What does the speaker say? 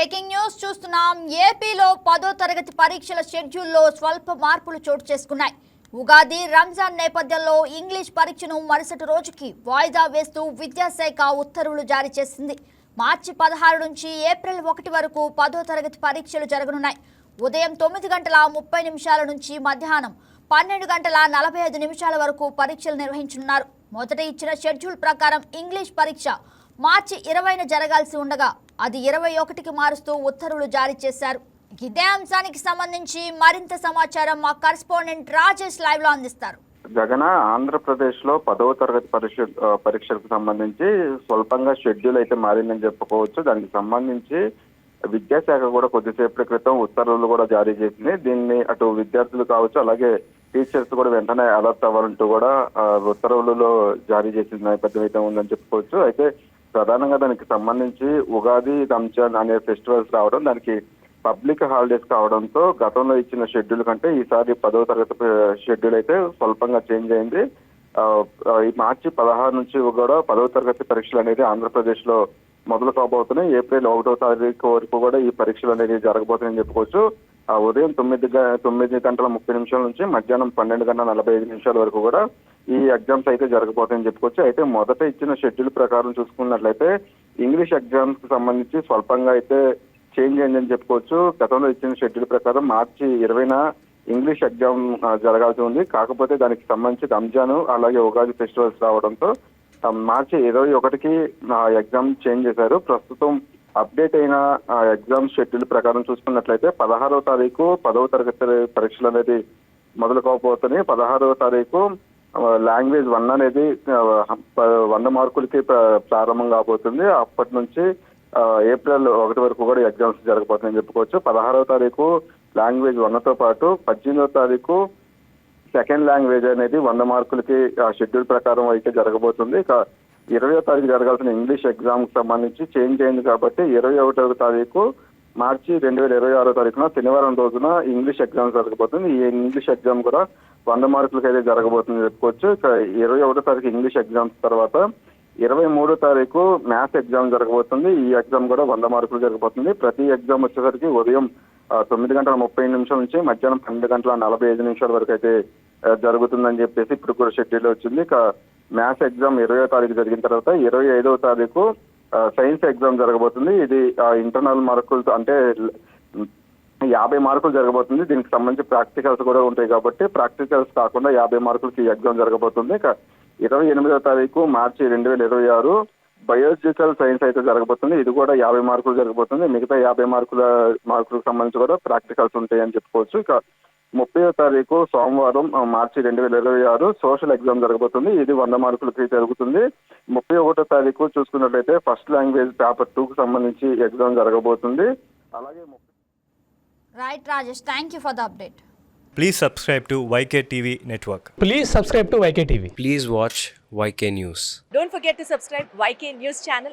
Breaking news చూస్తున్నాం. ఏపీలో 10వ తరగతి పరీక్షల షెడ్యూల్లో స్వల్ప మార్పులు చోటు చేసుకున్నాయి. ఉగాది, రంజాన్ నేపథ్యంలో ఇంగ్లీష్ పరీక్షను మరుసటి రోజుకి వాయిదా వేస్తూ విద్యాశాఖ ఉత్తర్వులు జారీ చేసింది. మార్చి 16 నుంచి ఏప్రిల్ 1 వరకు 10వ తరగతి పరీక్షలు జరగనున్నాయి. ఉదయం 9 గంటల 30 నిమిషాల నుంచి మధ్యాహ్నం 12 గంటల 45 నిమిషాల వరకు పరీక్షలు నిర్వహించనున్నారు. మొదట ఇచ్చిన షెడ్యూల్ ప్రకారం ఇంగ్లీష్ పరీక్ష మార్చి 20న జరగాల్సి ఉండగా అది 21కి మారుస్తూ ఉత్తర్వులు జారీ చేశారు. ఇదే అంశానికి సంబంధించి మరింత సమాచారం మా కరెస్పాండెంట్ రాజేష్ లైవ్ లో అందిస్తారు. జగన్ ఆంధ్రప్రదేశ్ లో 10వ తరగతి పరీక్షలకు సంబంధించి స్వల్పంగా షెడ్యూల్ అయితే మారిందని చెప్పుకోవచ్చు. దానికి సంబంధించి విద్యాశాఖ కూడా కొద్దిసేపటి క్రితం ఉత్తర్వులు కూడా జారీ చేసింది. దీన్ని అటు విద్యార్థులు కావచ్చు, అలాగే టీచర్స్ కూడా వెంటనే అలర్ట్ అవ్వాలంటూ కూడా ఉత్తర్వులలో జారీ చేసిన నేపథ్యం అయితే ఉందని చెప్పుకోవచ్చు. అయితే ప్రధానంగా దానికి సంబంధించి ఉగాది, రంజాన్ అనే ఫెస్టివల్స్ రావడం, దానికి పబ్లిక్ హాలిడేస్ కావడంతో గతంలో ఇచ్చిన షెడ్యూల్ కంటే ఈసారి 10వ తరగతి షెడ్యూల్ అయితే స్వల్పంగా చేంజ్ అయింది. ఈ మార్చి 16 నుంచి కూడా 10వ తరగతి పరీక్షలు అనేది ఆంధ్రప్రదేశ్ లో మొదలు కాబోతున్నాయి. ఏప్రిల్ 1వ తారీఖు వరకు కూడా ఈ పరీక్షలు అనేది జరగబోతున్నాయని చెప్పుకోవచ్చు. ఉదయం 9 గంటల 30 నిమిషాల నుంచి మధ్యాహ్నం 12 గంటల 45 నిమిషాల వరకు కూడా ఈ ఎగ్జామ్స్ అయితే జరగబోతాయని చెప్పుకోవచ్చు. అయితే మొదట ఇచ్చిన షెడ్యూల్ ప్రకారం చూసుకున్నట్లయితే ఇంగ్లీష్ ఎగ్జామ్స్ కి సంబంధించి స్వల్పంగా అయితే చేంజ్ అయిందని చెప్పుకోవచ్చు. గతంలో ఇచ్చిన షెడ్యూల్ ప్రకారం మార్చి 20న ఇంగ్లీష్ ఎగ్జామ్ జరగాల్సి ఉంది. కాకపోతే దానికి సంబంధించి రంజాన్ అలాగే ఉగాది ఫెస్టివల్స్ రావడంతో మార్చి 21కి ఎగ్జామ్ చేంజ్ చేశారు. ప్రస్తుతం అప్డేట్ అయిన ఎగ్జామ్ షెడ్యూల్ ప్రకారం చూసుకున్నట్లయితే 16వ తారీఖు 10వ తరగతి పరీక్షలు అనేది మొదలు కాకపోతున్నాయి. 16వ తారీఖు లాంగ్వేజ్ 1 అనేది 100 మార్కులకి ప్రారంభం కాబోతుంది. అప్పటి నుంచి ఏప్రిల్ 1 వరకు కూడా ఎగ్జామ్స్ జరగబోతున్నాయని చెప్పుకోవచ్చు. 16వ తారీఖు లాంగ్వేజ్ 1తో పాటు 18వ తారీఖు సెకండ్ లాంగ్వేజ్ అనేది 100 మార్కులకి షెడ్యూల్ ప్రకారం అయితే జరగబోతుంది. ఇక 20వ తారీఖు జరగాల్సిన ఇంగ్లీష్ ఎగ్జామ్ కి సంబంధించి చేంజ్ అయింది కాబట్టి 21వ తారీఖు మార్చి 2026వ తారీఖున శనివారం రోజున ఇంగ్లీష్ ఎగ్జామ్ జరగబోతుంది. ఈ ఇంగ్లీష్ ఎగ్జామ్ కూడా 100 మార్కులకి అయితే జరగబోతుంది చెప్పుకోవచ్చు. ఇక 21వ తారీఖు ఇంగ్లీష్ ఎగ్జామ్స్ తర్వాత 23వ తారీఖు మ్యాథ్స్ ఎగ్జామ్ జరగబోతుంది. ఈ ఎగ్జామ్ కూడా 100 మార్కులు జరగబోతుంది. ప్రతి ఎగ్జామ్ వచ్చేసరికి ఉదయం 9 గంటల 30 నిమిషాల నుంచి మధ్యాహ్నం 12 గంటల 45 నిమిషాల వరకు అయితే జరుగుతుందని చెప్పేసి ఇప్పుడు కూడా షెడ్యూల్ వచ్చింది. ఇక మ్యాథ్స్ ఎగ్జామ్ 20వ తారీఖు జరిగిన తర్వాత 25వ తారీఖు సైన్స్ ఎగ్జామ్ జరగబోతుంది. ఇది ఇంటర్నల్ మార్కులు అంటే 50 మార్కులు జరగబోతుంది. దీనికి సంబంధించి ప్రాక్టికల్స్ కూడా ఉంటాయి కాబట్టి ప్రాక్టికల్స్ కాకుండా 50 మార్కులకి ఈ జరగబోతుంది. ఇక 28వ తారీఖు మార్చి 2026 బయోలాజికల్ సైన్స్ అయితే జరగబోతుంది. ఇది కూడా 50 మార్కులు జరగబోతుంది. మిగతా 50 మార్కులకు సంబంధించి కూడా ప్రాక్టికల్స్ ఉంటాయని చెప్పుకోవచ్చు. ఇక 30వ తారీఖు సోమవారం మార్చి 2026 సోషల్ ఎగ్జామ్ జరగబోతుంది. ఇది 100 మార్కులకి జరుగుతుంది. 31వ తారీఖు చూసుకున్నట్లయితే ఫస్ట్ లాంగ్వేజ్ పేపర్ 2కు సంబంధించి ఎగ్జామ్ జరగబోతుంది. అలాగే right Rajesh, thank you for the update. Please subscribe to YK TV Network. Please subscribe to YK TV. Please watch YK News. Don't forget to subscribe YK News channel